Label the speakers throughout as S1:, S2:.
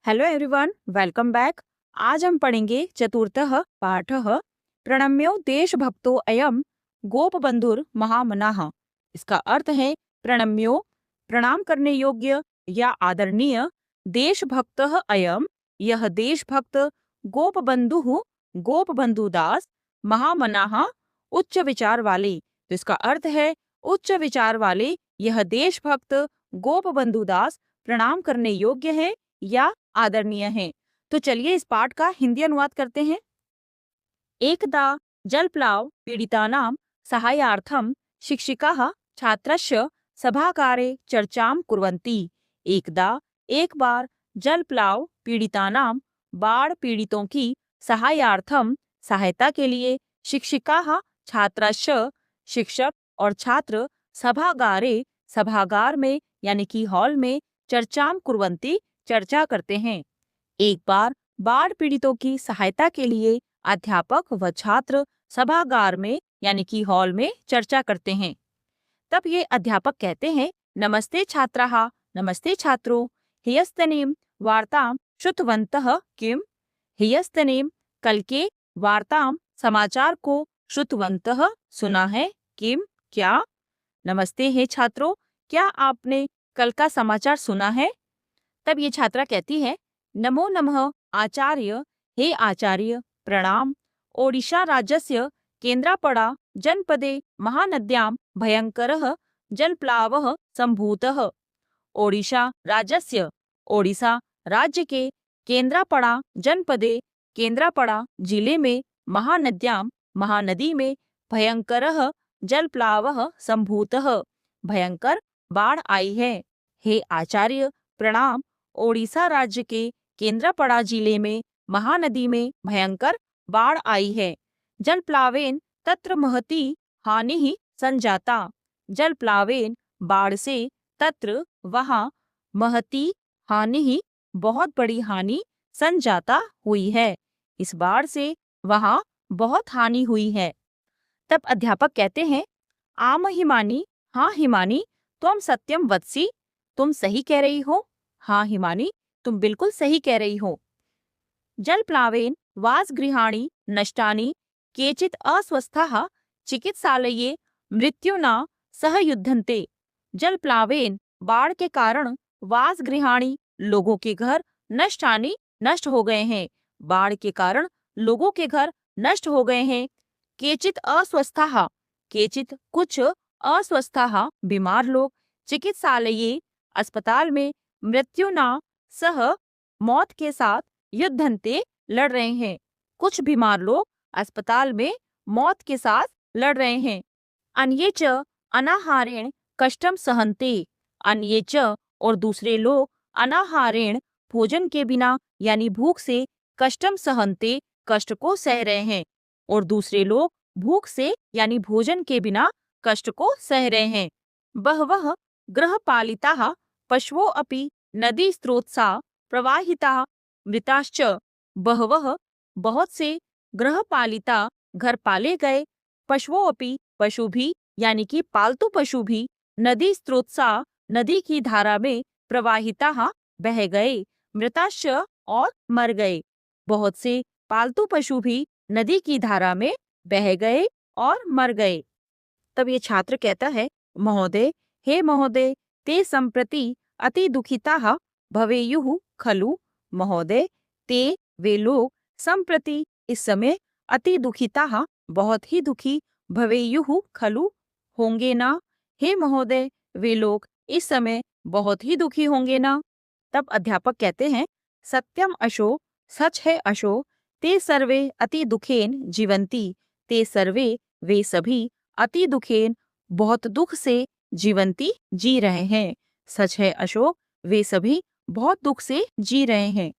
S1: Hello everyone, welcome back. आज हम पढ़ेंगे चतुर्थः पाठः प्रणम्यो देशभक्तो अयम गोपबंधुर महामनाः। इसका अर्थ है प्रणम्यो प्रणाम करने योग्य या आदरणीय, देशभक्तः अयम यह देशभक्त, गोपबंधु गोपबंधु दास, महामनाः उच्च विचार वाले। तो इसका अर्थ है उच्च विचार वाले यह देशभक्त गोपबंधु दास प्रणाम करने योग्य है या आदरणीय है। तो चलिए इस पाठ का हिंदी अनुवाद करते हैं। एकदा जलप्लाव पीड़ितानां सहायार्थं शिक्षिकाः छात्रस्य सभागारे चर्चां कुर्वन्ति। एकदा एक बार जलप्लाव पीड़ितानां बाढ़ पीड़ितों की सहायार्थम सहायता के लिए शिक्षिकाः छात्रस्य शिक्षक और छात्र सभागारे सभागार में यानी कि हॉल में चर्चां कुर्वन्ति चर्चा करते हैं। एक बार बाढ़ पीड़ितों की सहायता के लिए अध्यापक व छात्र सभागार में यानी कि हॉल में चर्चा करते हैं। तब ये अध्यापक कहते हैं, नमस्ते छात्राः, नमस्ते छात्रों, ह्यस्तनीं वार्तां श्रुतवन्तः किम? ह्यस्तनीं कल के, वार्तां समाचार को, श्रुतवन्तः सुना है, किम क्या? नमस्ते है छात्रों, क्या आपने कल का समाचार सुना है? तब ये छात्रा कहती है, नमो नमः आचार्य, हे आचार्य प्रणाम। ओडिशा राज्यस्य केन्द्रापड़ा जनपदे महानद्यां भयंकरः जलप्लावः सम्भूतः। ओडिशा राज्यस्य, ओडिशा राज्य के, केन्द्रापड़ा जनपदे, केन्द्रापड़ा जिले में, महानद्यां महानदी में, भयंकरः जलप्लावः सम्भूतः भयंकर बाढ़ आई है। हे आचार्य प्रणाम, ओडिशा राज्य के केन्द्रापड़ा जिले में महानदी में भयंकर बाढ़ आई है। जलप्लावेन तत्र महती हानि संजाता। जलप्लावेन बाढ़ से, तत्र वहाँ, महती हानि बहुत बड़ी हानि, संजाता हुई है। इस बाढ़ से वहाँ बहुत हानि हुई है। तब अध्यापक कहते हैं, आम हिमानी, हाँ हिमानी, तुम सत्यम वदसी, तुम सही कह रही हो। हाँ हिमानी, तुम बिल्कुल सही कह रही हो। जलप्लावेन वासगृहाणि नष्टानि, केचित् अस्वस्थाः चिकित्सालये मृत्युना सह युद्धन्ते। जलप्लावेन बाढ़ के कारण वासगृहाणि लोगों के घर नष्टानि नष्ट हो गए हैं। बाढ़ के कारण लोगों के घर नष्ट हो गए हैं। केचित् अस्वस्थाः, केचित् कुछ, अस्वस्थाः बीमार लोग, चिकित्सालये अस्पताल में, मृत्युना सह मौत के साथ, युद्धन्ते लड़ रहे हैं। कुछ बीमार लोग अस्पताल में मौत के साथ लड़ रहे हैं। अन्ये च अनाहारेण कष्टम सहन्ते। अन्ये च और दूसरे लोग, अनाहारेण भोजन के बिना यानी भूख से, कष्टम सहन्ते कष्ट को सह रहे हैं। और दूसरे लोग भूख से यानी भोजन के बिना कष्ट को सह रहे हैं। बहवः गृहपालिताः पशवो अपि नदी स्रोतसा प्रवाहिताः मृताश्च। बहवः बहुत से, गृहपालिता घर पाले गए, पशवों अपि पशु भी यानी कि पालतू पशु भी, नदी स्रोतसा नदी की धारा में, प्रवाहिताः बह गए, मृताश्च और मर गए। बहुत से पालतू पशु भी नदी की धारा में बह गए और मर गए। तब ये छात्र कहता है, महोदय, हे महोदय, ते संप्रति अति दुखिताः भवेयुः खलु। महोदय, ते वे लोग, संप्रति इस समय, अति दुखिताः बहुत ही दुखी, भवेयुः खलु होंगे ना। हे महोदय, वे लोग इस समय बहुत ही दुखी होंगे ना। तब अध्यापक कहते हैं, सत्यम अशो, सच है अशो, ते सर्वे अति दुखेन जीवंती। ते सर्वे वे सभी, अति दुखेन बहुत दुख से, जीवंती जी रहे हैं। सच है अशोक, वे सभी बहुत दुख से जी रहे हैं।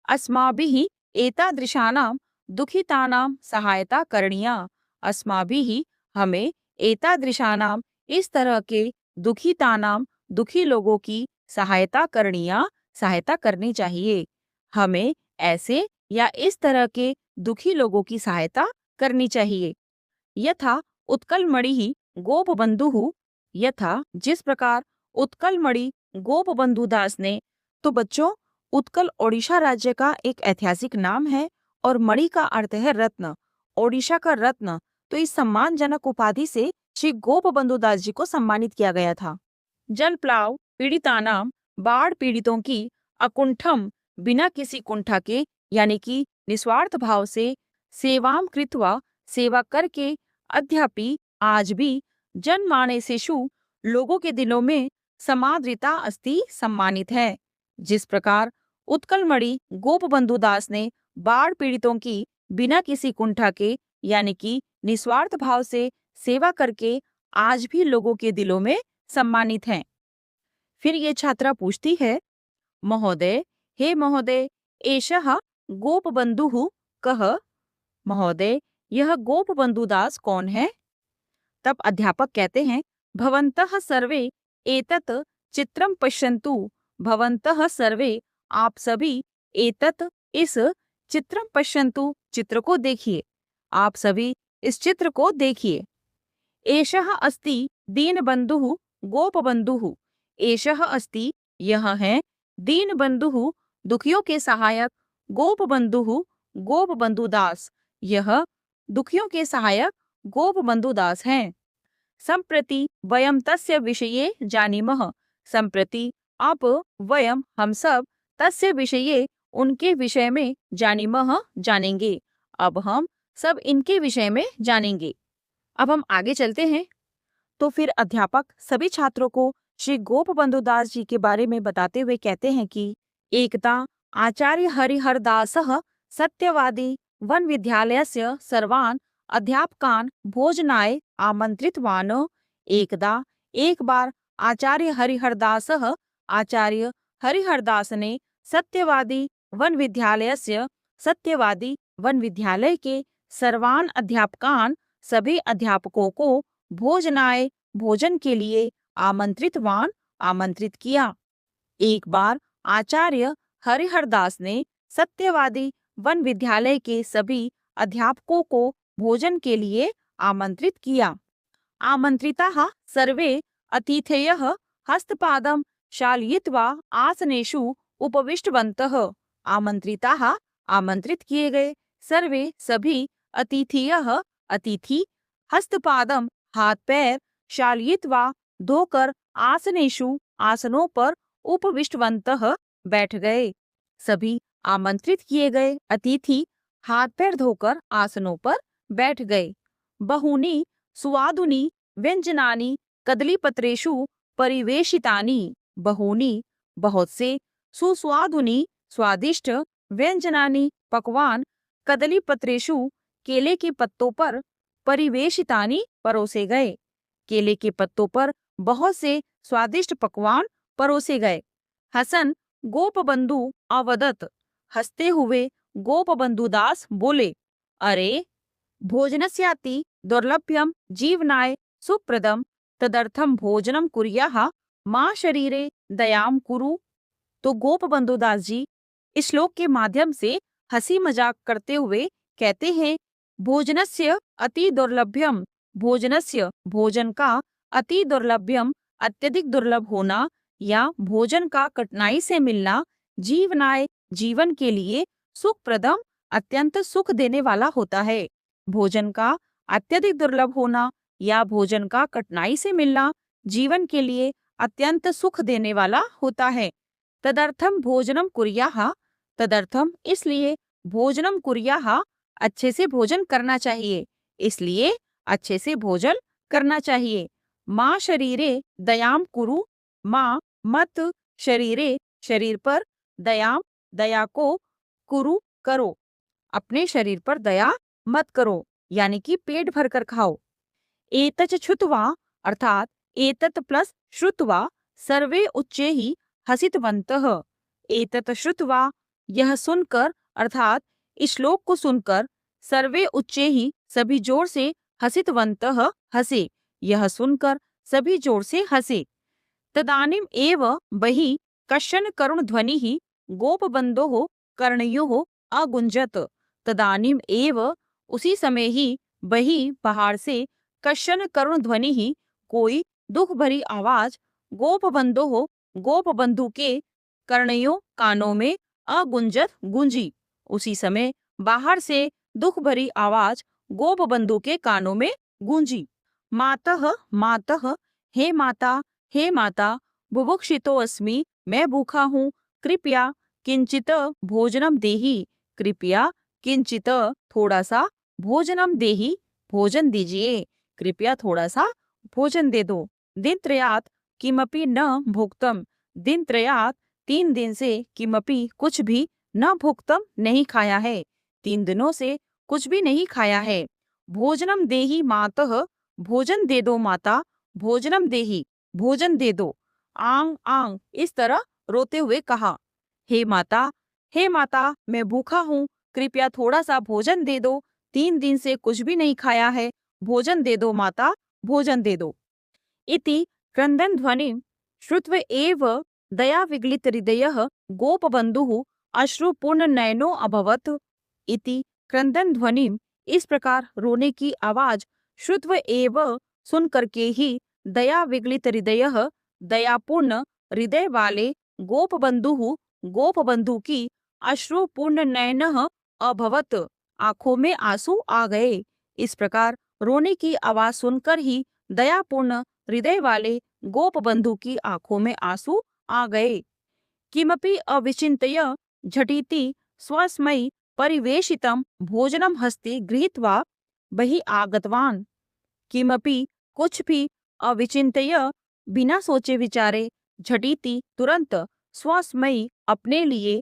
S1: अस्माभिः एतादृशानां दुखितानां सहायता करणीया। अस्माभिः हमें, एतादृशानां इस तरह के, दुखितानां दुखी लोगों की, सहायता करणीया सहायता करनी चाहिए। हमें ऐसे या इस तरह के दुखी लोगों की सहायता करनी चाहिए। यथा उत्कलमणि गोपबंधुः, यथा जिस प्रकार उत्कलमणि गोपबंधु दास ने। तो बच्चों, उत्कल ओडिशा राज्य का एक ऐतिहासिक नाम है और मणि का अर्थ है रत्न। ओडिशा का रत्न, तो इस सम्मानजनक उपाधि से श्री गोप बंधु दास जी को सम्मानित किया गया था। जल प्लाव पीड़ितानाम, बाढ़ पीड़ितों की अकुंठम, बिना किसी कुंठा के यानी कि निस्वार्थ भाव से सेवाम कृत्वा, सेवा करके अद्यापि आज भी जनमानसेषु, लोगों के दिलों में समादृता अस्ति, सम्मानित है। जिस प्रकार उत्कलमणि गोप बंधु दास ने बाढ़ पीड़ितों की बिना किसी कुंठा के यानी कि निस्वार्थ भाव से सेवा करके आज भी लोगों के दिलों में सम्मानित हैं। फिर ये छात्रा पूछती है, महोदय, हे महोदय, एषः गोप बंधु कः? महोदय, यह गोप बंधु दास कौन है? तब अध्यापक कहते हैं, भवन्तः सर्वे एतत् चित्रम पश्यन्तु, भवन्तः सर्वे, आप सभी, एतत्, इस, चित्रम पश्यन्तु, चित्र को देखिए, आप सभी इस चित्र को देखिए। एषः अस्ति दीनबन्धुः गोपबन्धुः, एषः अस्ति, यह है, दीनबन्धुः, दुखियों के सहायक, गोपबन्धुः, गोपबंधु दास, यह दुखियों के सहायक गोपबंधु दास हैं। सम्प्रति वयं तस्य विषये जानीमः, सम्प्रति आप, वयम, हम सब, तस्य विषये, उनके विषय में, जानीमः, जानेंगे, अब हम सब इनके विषय में जानेंगे। अब हम आगे चलते हैं। तो फिर अध्यापक सभी छात्रों को श्री गोप बंधु दास जी के बारे में बताते हुए कहते हैं कि एकदा आचार्य हरिहर दासः सत्यवादी वन विद्यालयस्य सर्वान् अध्यापकान् भोजनाय आमन्त्रितवान्। एकदा, एक बार, आचार्य हरिहर दासः, आचार्य हरिहर दास ने सत्यवादी वन विद्यालयस्य, सत्यवादी वन विद्यालय के सर्वान् अध्यापकान्, सभी अध्यापकों को भोजनाय, भोजन के लिए, आमंत्रितवान, आमंत्रित किया। एक बार आचार्य हरिहर दास ने सत्यवादी वन विद्यालय के सभी अध्यापकों को भोजन के लिए आमंत्रित किया। आमंत्रिताः सर्वे अतिथयः हस्तपादं शालयित्वा आसनेषु उपविष्टवन्तः। आमंत्रिताः, आमंत्रित किए गए, सर्वे, सभी, अतिथयः, अतिथि, हस्तपादम, हाथ पैर, शालयित्वा, धोकर, आसनेषु, आसनों पर, उपविष्टवन्तः, बैठ गए। सभी आमंत्रित किए गए अतिथि हाथ पैर धोकर आसनों पर बैठ गए। बहूनि सुवादुनि व्यंजनानि कदलीपत्रेषु परिवेशितानि, बहूनि, बहुत से, सुस्वादुनि, स्वादिष्ट, व्यंजनानि, पकवान, कदलीपत्रेषु, केले के पत्तों पर, परिवेशितानि, परोसे गए, केले के पत्तों पर बहुत से स्वादिष्ट पकवान परोसे गए। हसन गोपबंधु अवदत, हंसते हुए गोपबंधु दास बोले, अरे, भोजनस्याति दुर्लभ्यम जीवनाय सुप्रदम, तदर्थम भोजनम कुर्याः मां शरीरे दयाम कुरु। तो गोपबंधु दास जी इस श्लोक के माध्यम से हंसी मजाक करते हुए कहते हैं, भोजनस्य अति दुर्लभ्यम, भोजनस्य, भोजन का, अति दुर्लभ्यम, अत्यधिक दुर्लभ होना, या भोजन का कठिनाई से मिलना, जीवनाय, जीवन के लिए, सुखप्रदम, अत्यंत सुख देने वाला होता है। भोजन का अत्यधिक दुर्लभ होना या भोजन का कठिनाई से मिलना जीवन के लिए अत्यंत सुख देने वाला होता है। तदर्थम भोजनम कुर्याः, तदर्थम, इसलिए, भोजनम कुर्याः, अच्छे से भोजन करना चाहिए, इसलिए अच्छे से भोजन करना चाहिए। माँ शरीरे दयाम कुरु, माँ, मत, शरीरे, शरीर पर, दयाम, दया को, कुरु, करो, अपने शरीर पर दया मत करो, यानी कि पेट भरकर खाओ। एतच श्रुत्वा, अर्थात एतत प्लस श्रुत्वा, सर्वे उच्चे ही हसितवन्तः। एतत श्रुत्वा, यह सुनकर, अर्थात इस श्लोक को सुनकर, सर्वे उच्चे ही, सभी जोर से, हसितवन्तः, हंसे, यह सुनकर सभी जोर से हंसे। तदानीम एव बहि कश्चन करुण ध्वनिः गोपबन्धोः कर्णयोः अगुंजत। तदानीम एव, उसी समय ही, बहि, बाहर से, कश्चन करुण ध्वनिः, कोई दुख भरी आवाज, गोपबन्धोः, गोपबंधु के, कर्णयों कानों में अगुंजत गूंजी। उसी समय बाहर से दुख भरी आवाज गोपबंधु के कानों में गूंजी। मातः मातः, हे माता, बुभुक्षितो अस्मि, मैं भूखा हूँ, कृपया किंचित भोजनम देहि, कृपया किंचित थोड़ा सा भोजनम देहि, भोजन दीजिए, कृपया थोड़ा सा भोजन दे दो। दिनत्रयात् किमपि न भुक्तम, दिनत्रयात् 3 दिन से, किमपि कुछ भी, न भुक्तम नहीं खाया है, 3 दिनों से कुछ भी नहीं खाया है। भोजनम देहि मातः, भोजन दे दो माता, भोजनम देहि, भोजन दे दो। आंग आंग, इस तरह रोते हुए कहा, हे माता, मैं भूखा हूँ, कृपया थोड़ा सा भोजन दे दो, 3 दिन से कुछ भी नहीं खाया है, भोजन दे दो माता, भोजन दे दो। इति क्रंदन ध्वनि श्रुत्व एव दया विगलित हृदयः गोपबंधुः अश्रुपूर्ण नयनो अभवत्। इति क्रंदन ध्वनि, इस प्रकार रोने की आवाज, श्रुत्व एव सुन करके ही, दया विगलित हृदयः दयापूर्ण हृदय वाले, गोपबंधुः गोपबंधु की, अश्रुपूर्ण नयनः अभवत् आंखों में आंसू आ गए। इस प्रकार रोने की आवाज सुनकर ही दयापूर्ण हृदय वाले गोपबंधु की आंखों में आंसू आ गए। किमपि अविचिन्तय झटिति स्वस्मै परिवेशितं भोजनं हस्ते गृहीत्वा बहि आगतवान्। किमपि कुछ भी अविचिन्तय, बिना सोचे विचारे, झटिति तुरंत, स्वस्मै अपने लिए,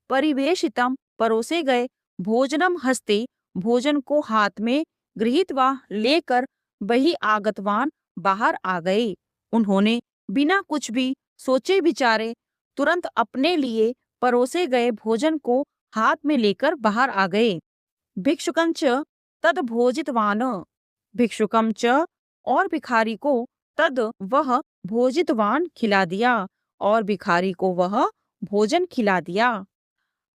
S1: परिवेशितम परोसे गए, भोजनम हस्ते भोजन को हाथ में, गृहीत्वा लेकर, बहि आगतवान बाहर आ गए। उन्होंने बिना कुछ भी सोचे विचारे तुरंत अपने लिए परोसे गए भोजन को हाथ में लेकर बाहर आ गए। भिक्षुकंच तद भोजितवान, भिक्षुकम च, और भिखारी को, तद वह, भोजितवान खिला दिया, और भिखारी को वह भोजन खिला दिया।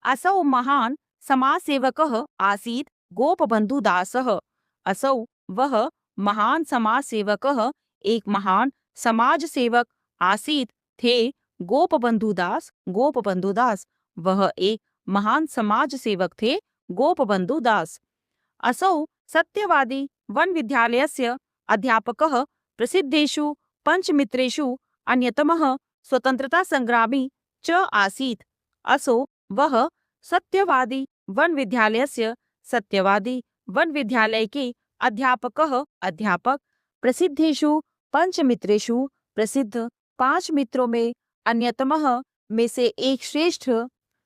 S1: असौ महान समाजसेवकः आसीत् गोपबंधु दासः, असौ वह महान समाज सेवकः, एक महान समाज सेवक, आसीत थे, गोपबंधु दास, गोपबंधु दास, वह एक महान समाज सेवक थे, गोपबंधु दास। असौ सत्यवादी वन विद्यालयस्य अध्यापकः, प्रसिद्धेषु पंचमित्रेषु अन्यतमः स्वतंत्रता संग्रामी च आसीत्। असौ वह सत्यवादी वन विद्यालयस्य, सत्यवादी वन विद्यालय के अध्यापकः, अध्यापक, प्रसिद्धेषु पंचमित्रेषु, प्रसिद्ध 5 मित्रों में, अन्यतमः में से एक श्रेष्ठ,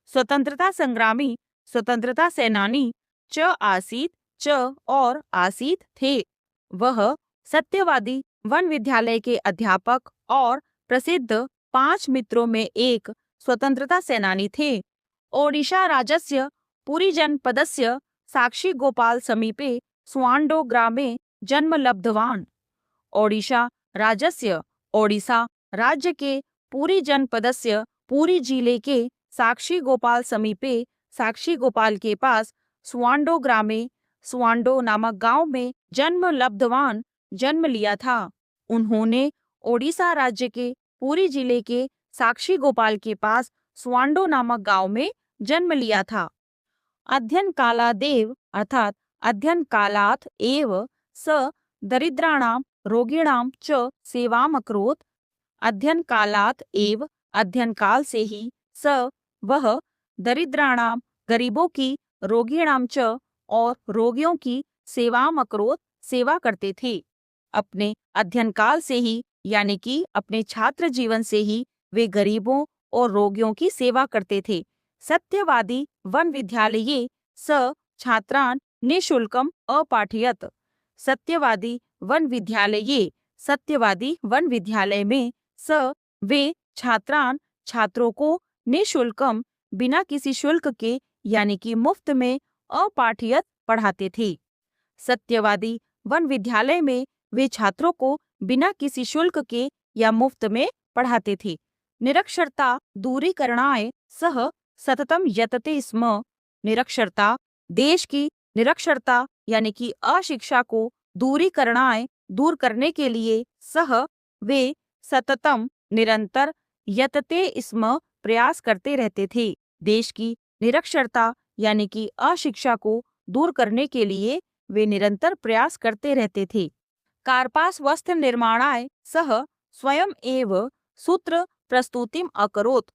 S1: स्वतंत्रता संग्रामी, स्वतंत्रता सेनानी, च आसीत, च और आसीत थे। वह सत्यवादी वन विद्यालय के अध्यापक और प्रसिद्ध 5 मित्रों में एक स्वतंत्रता सेनानी थे। ओडिशा राज्यस्य पुरी जनपदस्य साक्षी गोपाल समीपे स्वांडो ग्रामे जन्म लब्धवान्। ओडिशा राज्यस्य, ओडिशा राज्य के, पुरी जनपदस्य, पुरी जिले के, साक्षी गोपाल समीपे, साक्षी गोपाल के पास, स्वांडो ग्रामे, स्वांडो नामक गांव में, जन्म लब्धवान जन्म लिया था। उन्होंने ओडिशा राज्य के पुरी जिले के साक्षी गोपाल के पास स्वांडो नामक गांव में जन्म लिया था। अध्ययन कालादेव, अर्थात अध्ययन कालात एव, स दरिद्राणाम रोगिणाम च सेवाम अकरोत्। अध्ययन कालात एव, अध्ययन काल से ही, स वह, दरिद्राणाम गरीबों की, रोगिणाम च और रोगियों की, सेवाम अकरोत् सेवा करते थे। अपने अध्ययन काल से ही, यानी कि अपने छात्र जीवन से ही, वे गरीबों और रोगियों की सेवा करते थे। सत्यवादी वन विद्यालये स छात्रान् निःशुल्कम अपाठयत्। सत्यवादी वन विद्यालये, सत्यवादी वन विद्यालय में, स वे, छात्रान छात्रों को, निःशुल्कम बिना किसी शुल्क के, यानी कि मुफ्त में, अपाठयत् पढ़ाते थे। सत्यवादी वन विद्यालय में वे छात्रों को बिना किसी शुल्क के या मुफ्त में पढ़ाते थे। निरक्षरता दूरीकरणाय सह सततम यतते स्म। निरक्षरता, देश की निरक्षरता यानी कि अशिक्षा को, दूरीकरणाय दूर करने के लिए, सह वे, सततम निरंतर, यतते स्म प्रयास करते रहते थे। देश की निरक्षरता यानी कि अशिक्षा को दूर करने के लिए वे निरंतर प्रयास करते रहते थे। कार्पास वस्त्र निर्माणाय सह स्वयं एव सूत्र प्रस्तुतिम अकरोत्।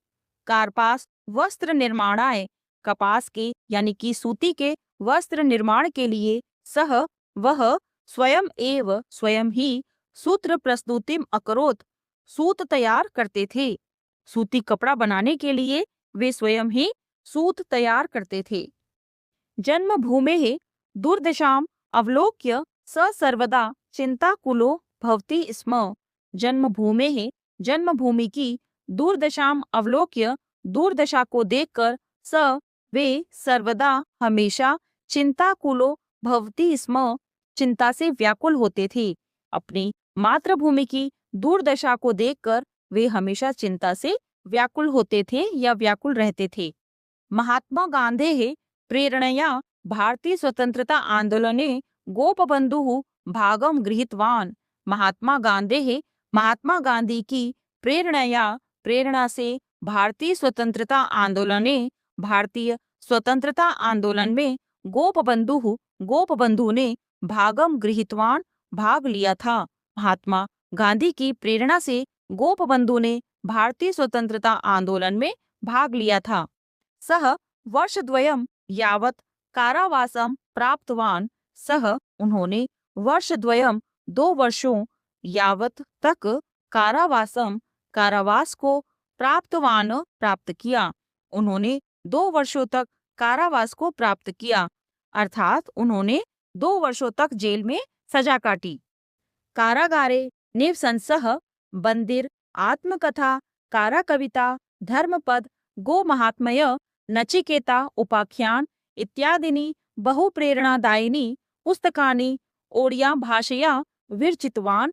S1: कार्पास वस्त्र निर्माणाय, कपास के यानी कि सूती के वस्त्र निर्माण के लिए सह वह स्वयं ही सूत्र प्रस्तुतिम अकरोत्, सूत तैयार करते थे। सूती कपड़ा बनाने के लिए वे स्वयं ही सूत तैयार करते थे। जन्मभूमेः दुर्दशाम् अवलोक्य स सर्वदा चिंताकुलो भवति स्म। जन्मभूमेः, जन्मभूमि की, दुर्दशाम अवलोक्य, दुर्दशा को देखकर, स वे, सर्वदा हमेशा, चिंताकुलो भवति स्म, चिंता से व्याकुल होते थे। अपनी मातृभूमि की दुर्दशा को देखकर वे हमेशा चिंता से व्याकुल होते थे या व्याकुल रहते थे। महात्मा गांधेः प्रेरणया भारतीय स्वतंत्रता आंदोलने गोपबंधुः भागम गृहीतवान्। महात्मा गांधी की प्रेरणया, प्रेरणा से, भारतीय स्वतंत्रता आंदोलन में गोपबंधु ने भागम गृहीतवान्, भाग लिया था। महात्मा गांधी की प्रेरणा से गोपबंधु ने भारतीय स्वतंत्रता आंदोलन में भाग लिया था। सह वर्षद्वयं यावत् कारावासं प्राप्तवान्। सह, उन्होंने, वर्षद्वयं, 2 वर्षों, यावत् तक, कारावासम, कारावास को, प्राप्तवान, प्राप्त किया। उन्होंने 2 वर्षों तक कारावास को प्राप्त किया, अर्थात उन्होंने 2 वर्षों तक जेल में सजा काटी। कारागारे निवसंसः बंदिर आत्मकथा, कारा कविता, धर्मपद, गो महात्म्य, नचिकेता उपाख्यान इत्यादीनि बहुप्रेरणादायिनी पुस्तकानि ओडिया भाषया विरचितवान्।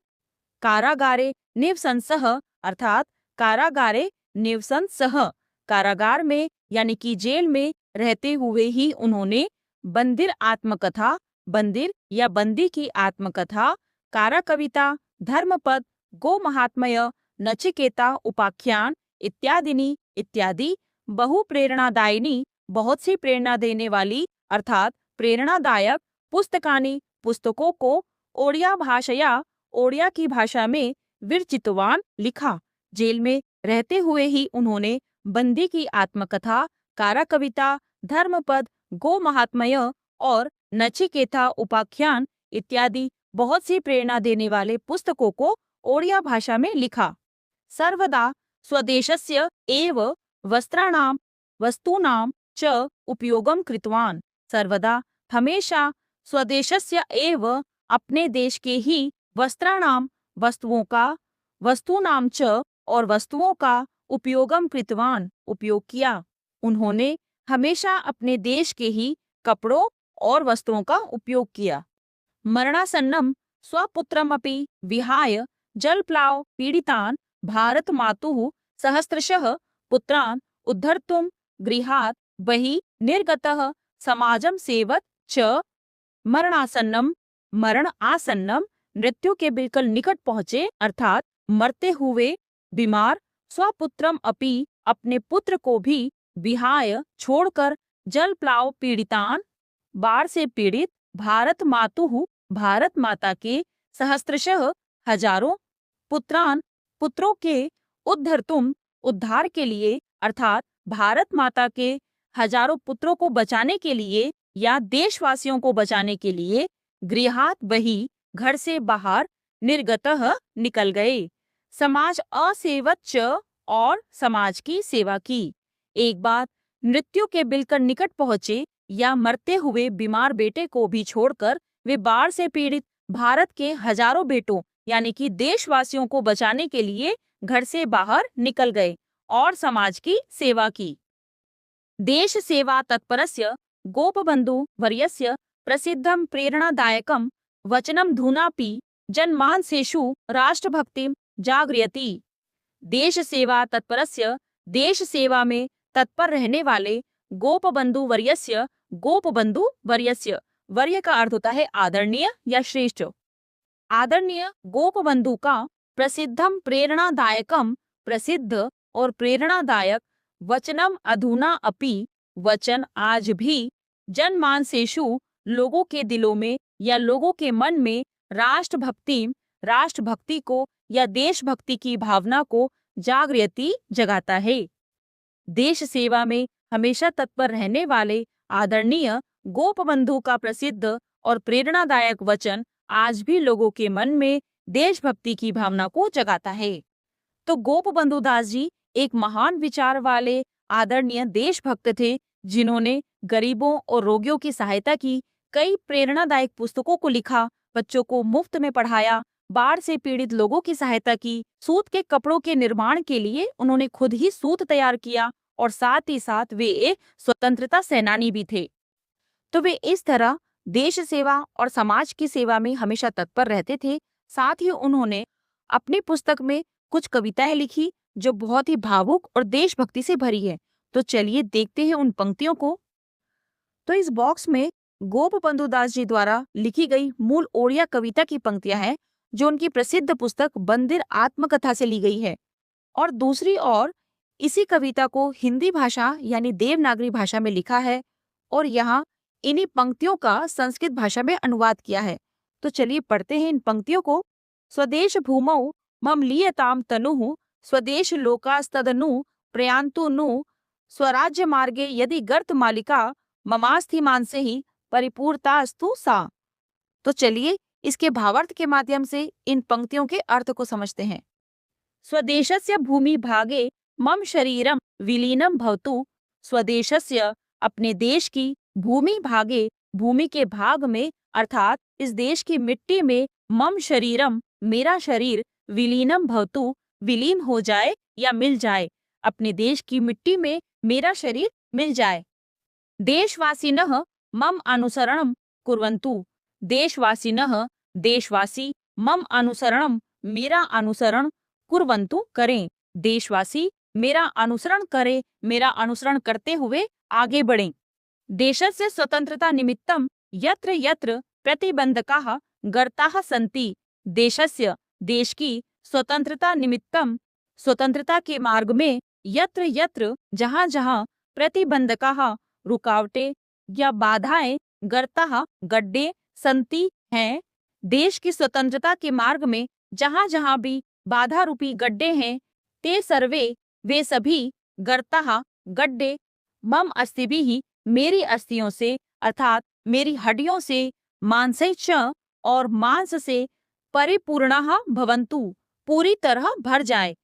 S1: कारागारे निवसंसः अर्थात कारागारे निवसंसः, कारागार में यानी कि जेल में रहते हुए ही उन्होंने बंदिर आत्मकथा, बंदिर या बंदी की आत्मकथा, कारा कविता, धर्मपद, गो महात्म्य, नचिकेता उपाख्यान इत्यादि बहुप्रेरणादायिनी, बहुत सी प्रेरणा देने वाली अर्थात प्रेरणादायक पुस्तकानि, पुस्तकों को, ओडिया भाषया, ओडिया की भाषा में, विरचितवान, लिखा। जेल में रहते हुए ही उन्होंने बंदी की आत्मकथा, कारा कविता, धर्मपद, गो महात्म्य और नचिकेता उपाख्यान इत्यादि बहुत सी प्रेरणा देने वाले पुस्तकों को ओडिया भाषा में लिखा। सर्वदा स्वदेशस्य एव वस्त्राणां वस्तूनां च उपयोगं कृतवान्। सर्वदा, हमेशा, स्वदेशस्य एव, अपने देश के ही, वस्त्राणां, वस्तुओं का, वस्तूनां च, और वस्तुओं का, उपयोगम कृतवान्, उपयोग किया। उन्होंने हमेशा अपने देश के ही कपड़ों और वस्तुओं का उपयोग किया। मरणासन्नं स्वपुत्रमपि विहाय जलप्लाव पीडितान् भारत मातुः सहस्रशः पुत्रान् उद्धर्तुं गृहात् बहिः निर्गतः समाजं सेवत च। मरणासन्नम, मरण आसन्नम, मृत्यु के बिल्कुल निकट पहुँचे अर्थात मरते हुए, बीमार, स्वपुत्रम अपि, अपने पुत्र को भी, विहाय, छोड़कर, जलप्लाव पीड़ितान, बाढ़ से पीड़ित, भारत मातुः, भारत माता के, सहस्त्रशः, हजारों, पुत्रान, पुत्रों के, उद्धर्तुम, उद्धार के लिए अर्थात भारत माता के हजारों पुत्रों को बचाने के लिए या देशवासियों को बचाने के लिए, गृहात बही, घर से बाहर, निर्गतः, निकल गए, समाज असेवत च, और समाज की सेवा की। एक बार मृत्यु के बिल्कुल निकट पहुँचे या मरते हुए बीमार बेटे को भी छोड़कर वे बाढ़ से पीड़ित भारत के हजारों बेटों यानी कि देशवासियों को बचाने के लिए घर से बाहर निकल गए और समाज की सेवा की। देश सेवा तत्परस्य गोपबंधु वर्यस्य प्रसिद्धं प्रेरणादायकं वचनं धुनापि जनमानसेषु राष्ट्रभक्तिं जागृयति। देश सेवा तत्परस्य, देश सेवा में तत्पर रहने वाले, गोपबंधु वर्यस्य, गोपबंधु वर्यस्य, वर्य का अर्थ होता है आदरणीय या श्रेष्ठ। आदरणीय गोपबंधु का प्रसिद्धम प्रेरणादायकम, प्रसिद्ध और प्रेरणादायक वचनम अधुना अपि, वचन आज भी जनमानसेषु, लोगों के दिलों में या लोगों के मन में राष्ट्रभक्ति को या देशभक्ति की भावना को जागृति जगाता है। देश सेवा में हमेशा तत्पर रहने वाले आदरणीय गोपबंधु का प्रसिद्ध और प्रेरणादायक वचन आज भी लोगों के मन में देशभक्ति की भावना को जगाता है। तो गोपबंधु दास जी एक महान विचार वाले आदरणीय देशभक्त थे, जिन्होंने गरीबों और रोगियों की सहायता की, कई प्रेरणादायक पुस्तकों को लिखा, बच्चों को मुफ्त में पढ़ाया, बाढ़ से पीड़ित लोगों की सहायता की, सूत के कपड़ों के निर्माण के लिए उन्होंने खुद ही सूत तैयार किया और साथ ही साथ वे एक स्वतंत्रता सेनानी भी थे। तो वे इस तरह देश सेवा और समाज की सेवा में हमेशा तत्पर रहते थे। साथ ही उन्होंने अपनी पुस्तक में कुछ कविताएं लिखी जो बहुत ही भावुक और देशभक्ति से भरी है। तो चलिए देखते हैं उन पंक्तियों को। तो इस बॉक्स में गोपबंधु दास जी द्वारा लिखी गई मूल ओड़िया कविता की पंक्तियां हैं, जो उनकी प्रसिद्ध पुस्तक बंदिर आत्मकथा से ली गई है। और दूसरी ओर इसी कविता को हिंदी भाषा यानी देवनागरी भाषा में लिखा है और यहाँ इन्हीं पंक्तियों का संस्कृत भाषा में अनुवाद किया है। तो चलिए पढ़ते हैं इन पंक्तियों को। स्वदेश भूमौ मम लीयताम तनुः, स्वदेश लोकास्तदनु प्रयान्तु नु, स्वराज्य मार्गे यदि गर्त मालिका, ममास्थि मानसे ही परिपूर्तास्तु सा। तो चलिए इसके भावार्थ के माध्यम से इन पंक्तियों के अर्थ को समझते हैं। स्वदेशस्य भूमि भागे मम शरीरम विलीनम भवतु, स्वदेशस्य अपने देश की, भूमि भागे भूमि के भाग में अर्थात इस देश की मिट्टी में, मम शरीरम मेरा शरीर, विलीनम भवतु विलीन हो जाए या मिल जाए, अपने देश की मिट्टी में मेरा शरीर मिल जाए। देशवासिनः मम अनुसरणम कुर्वन्तु, देशवासिनः देशवासी, मम अनुसरणम मेरा अनुसरण, कुर्वन्तु करें, देशवासी मेरा अनुसरण करें, मेरा अनुसरण करते हुए आगे बढ़ें। देशस्य स्वतंत्रता निमित्तम यत्र यत्र प्रतिबंधकाः गर्ताः सन्ति, देशस्य देश की, स्वतंत्रता निमित्तम स्वतंत्रता के मार्ग में, यत्र यत्र जहाँ जहाँ, प्रतिबंधकाः रुकावटें या बाधाएं, गर्ताः गड्ढे, संति हैं, देश की स्वतंत्रता के मार्ग में जहाँ जहाँ भी बाधा रूपी गड्ढे हैं, ते सर्वे वे सभी, गर्ताः गड्ढे, मम अस्थिभिः मेरी अस्थियों से अर्थात मेरी हड्डियों से, मांसै च और मांस से, परिपूर्णाः भवन्तु पूरी तरह भर जाए,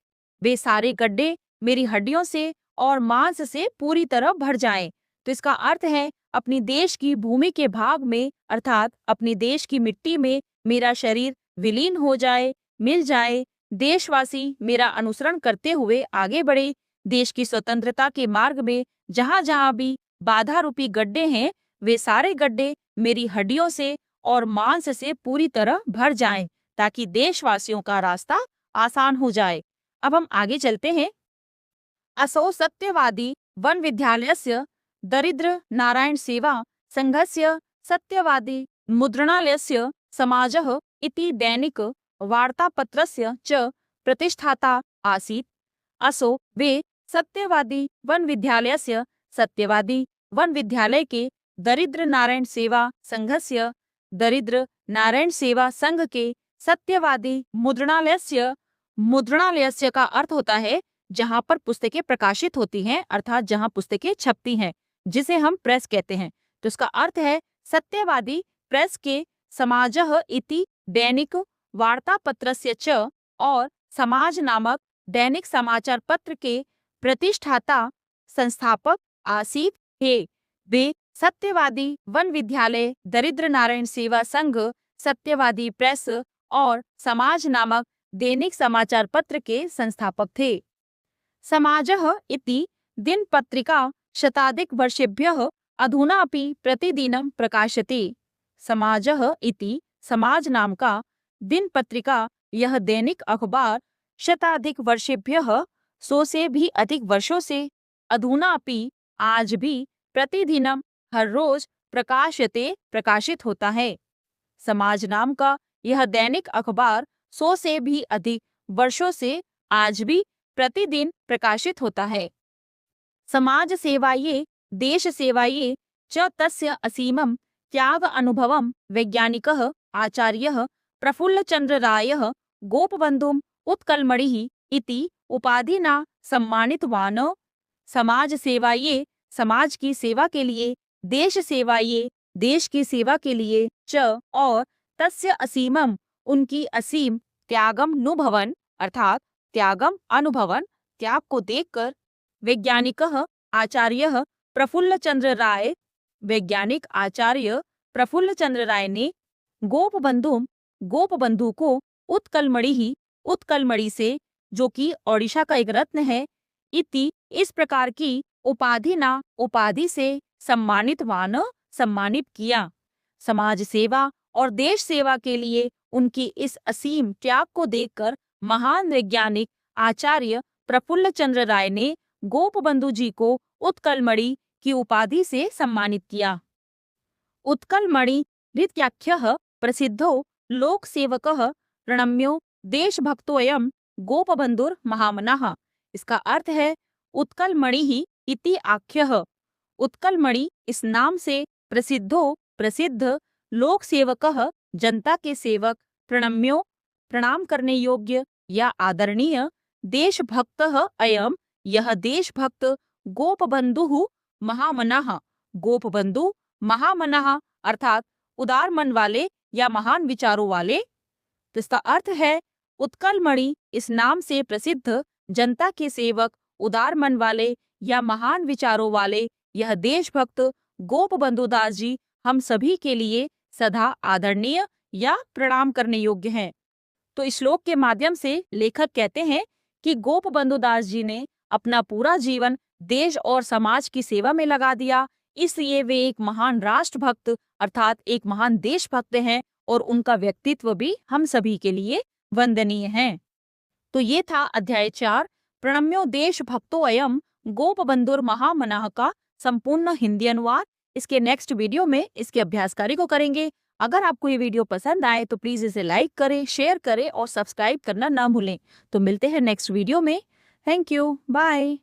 S1: वे सारे गड्ढे मेरी हड्डियों से और मांस से पूरी तरह भर जाएं। तो इसका अर्थ है अपनी देश की भूमि के भाग में अर्थात अपनी देश की मिट्टी में मेरा शरीर विलीन हो जाए, मिल जाए, देशवासी मेरा अनुसरण करते हुए आगे बढ़े, देश की स्वतंत्रता के मार्ग में जहाँ जहाँ भी बाधा रूपी गड्ढे हैं, वे सारे गड्ढे मेरी हड्डियों से और मांस से पूरी तरह भर जाएं, ताकि देशवासियों का रास्ता आसान हो जाए। अब हम आगे चलते हैं। असौ सत्यवादी वन विद्यालयस्य दरिद्र नारायण सेवा संघस्य सत्यवादी मुद्रणालयस्य समाजः इति दैनिक वार्तापत्रस्य च प्रतिष्ठाता आसीत्। असौ वे सत्यवादी वन विद्यालयस्य सत्यवादी वन विद्यालय के दरिद्र नारायण सेवा संघस्य दरिद्र नारायण सेवा संघ के सत्यवादी मुद्रणालयस्य, मुद्रणालयस्य का अर्थ होता है जहाँ पर पुस्तकें प्रकाशित होती हैं अर्थात जहाँ पुस्तकें छपती हैं, जिसे हम प्रेस कहते हैं। तो इसका अर्थ है सत्यवादी प्रेस के, समाजः इति दैनिक वार्तापत्रस्य च और समाज नामक दैनिक समाचार पत्र के प्रतिष्ठाता संस्थापक आसीत है। वे सत्यवादी वन विद्यालय, दरिद्र नारायण सेवा संघ, सत्यवादी प्रेस और समाज नामक दैनिक समाचार पत्र के संस्थापक थे। समाजः इति दिनपत्रिका शताधिक वर्षेभ्यः अधुना अपि प्रतिदिनं प्रकाशते। समाजः इति समाज नाम का दिन पत्रिका, यह दैनिक अखबार शताधिक वर्षेभ्यः 100 से भी अधिक वर्षों से, अधुना अपि आज भी, प्रतिदिनम हर रोज, प्रकाशते प्रकाशित होता है। समाज नाम का यह दैनिक अखबार 100 से भी अधिक वर्षों से आज भी प्रतिदिन प्रकाशित होता है। समाज सेवाये देश सेवाये च तस्य असीमं त्याग अनुभवं वैज्ञानिकः आचार्यः प्रफुल्लचन्द्ररायः गोपबन्धुम् उत्कलमणिः इति उपाधिना सम्मानितवान्। समाज सेवाये समाज की सेवा के लिए, देश सेवाये देश की सेवा के लिए, च और तस्य असीमम उनकी असीम, त्यागम नुभवन अर्थात त्यागम अनुभवन त्याग को देखकर, वैज्ञानिकः आचार्य प्रफुल्लचंद्र राय वैज्ञानिक आचार्य प्रफुल्लचंद्र राय ने गोपबंधु को उत्कलमणि से, जो कि ओडिशा का एक रत्न है, इति इस प्रकार की उपाधि से सम्मानित किया। समाज सेवा और देश सेवा के लिए उनकी इस असीम त्याग को देखकर महान वैज्ञानिक आचार्य प्रफुल्लचंद्र राय ने गोपबंधु जी को उत्कलमणि की उपाधि से सम्मानित किया। उत्कलमणि रीत्याख्यः प्रसिद्धो लोक सेवकः प्रणम्यो देशभक्तोऽयं गोपबंधुर महामनः। इसका अर्थ है उत्कलमणि ही इति आख्यः, उत्कलमणि इस नाम से प्रसिद्ध लोक सेवकः जनता के सेवक, प्रणम्यो प्रणाम करने योग्य या आदरणीय, देशभक्तः अयम यह देशभक्त, गोपबंधुः महामनः गोपबंधु महामनः अर्थात उदार मन वाले या महान विचारों वाले। तो इसका अर्थ है उत्कलमणि इस नाम से प्रसिद्ध जनता के सेवक, उदार मन वाले या महान विचारों वाले यह देशभक्त गोपबंधु दास जी हम सभी के लिए सदा आदरणीय या प्रणाम करने योग्य हैं। तो इस श्लोक के माध्यम से लेखक कहते हैं कि गोपबंधु दास जी ने अपना पूरा जीवन देश और समाज की सेवा में लगा दिया, इसलिए वे एक महान राष्ट्रभक्त अर्थात एक महान देशभक्त हैं और उनका व्यक्तित्व भी हम सभी के लिए वंदनीय है। तो ये था अध्याय 4 प्रणम्यो देशभक्तो अयम गोपबंधुर महामनः का संपूर्ण हिंदी अनुवाद। इसके नेक्स्ट वीडियो में इसके अभ्यासकारी को करेंगे। अगर आपको ये वीडियो पसंद आए तो प्लीज इसे लाइक करें, शेयर करें और सब्सक्राइब करना ना भूलें। तो मिलते हैं नेक्स्ट वीडियो में। Thank you, bye.